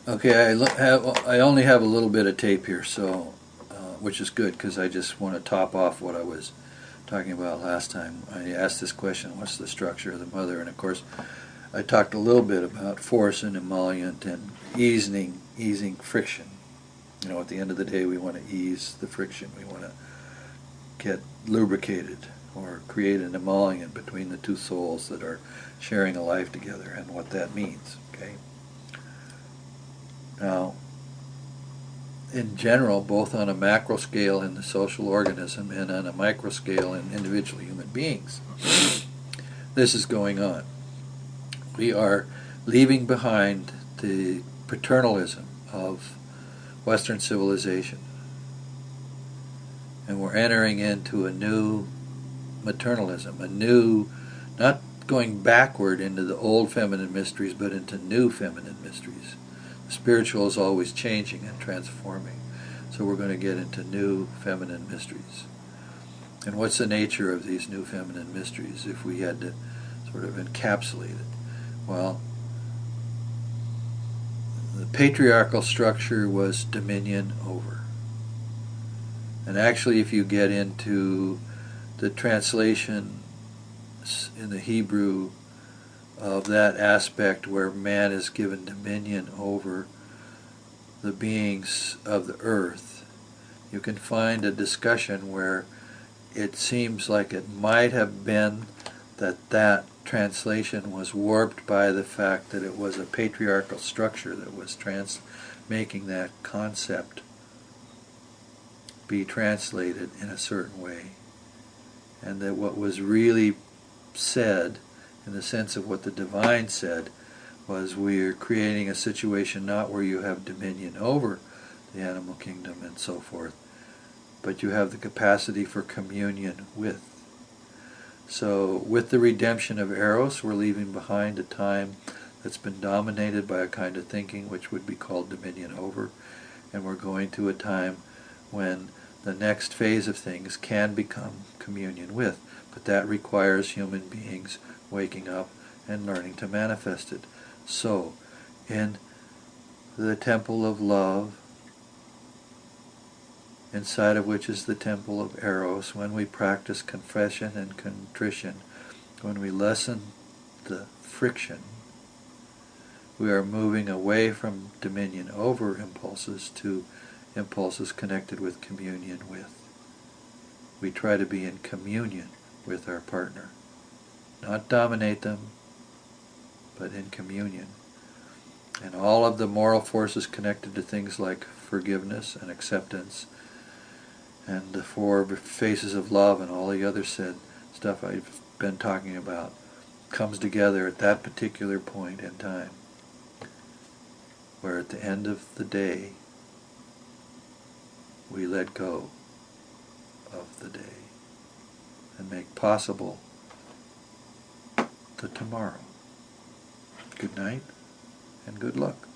Okay, I only have a little bit of tape here, so which is good because I just want to top off what I was talking about last time. I asked this question: what's the structure of the mother? And of course, I talked a little bit about force and emollient and easing friction. You know, at the end of the day, we want to ease the friction. We want to get lubricated or create an emollient between the two souls that are sharing a life together, and what that means. Okay. Now, in general, both on a macro scale in the social organism and on a micro scale in individual human beings, this is going on. We are leaving behind the paternalism of Western civilization, and we're entering into a new maternalism, a new, not going backward into the old feminine mysteries, but into new feminine mysteries. The spiritual is always changing and transforming, so we're going to get into new feminine mysteries. And what's the nature of these new feminine mysteries if we had to sort of encapsulate it? Well, the patriarchal structure was dominion over. And actually, if you get into the translation in the Hebrew of that aspect where man is given dominion over the beings of the earth, you can find a discussion where it seems like it might have been that translation was warped by the fact that it was a patriarchal structure that was making that concept be translated in a certain way, and that what was really said, in the sense of what the divine said, was we're creating a situation not where you have dominion over the animal kingdom and so forth, but you have the capacity for communion with. So with the redemption of Eros, we're leaving behind a time that's been dominated by a kind of thinking which would be called dominion over, and we're going to a time when the next phase of things can become communion with, but that requires human beings waking up and learning to manifest it. So, in the temple of love, inside of which is the temple of Eros, when we practice confession and contrition, when we lessen the friction, we are moving away from dominion over impulses to impulses connected with communion with. We try to be in communion with our partner. Not dominate them, but in communion. And all of the moral forces connected to things like forgiveness and acceptance and the four faces of love and all the other said stuff I've been talking about comes together at that particular point in time, where at the end of the day we let go of the day and make possible the tomorrow. Good night and good luck.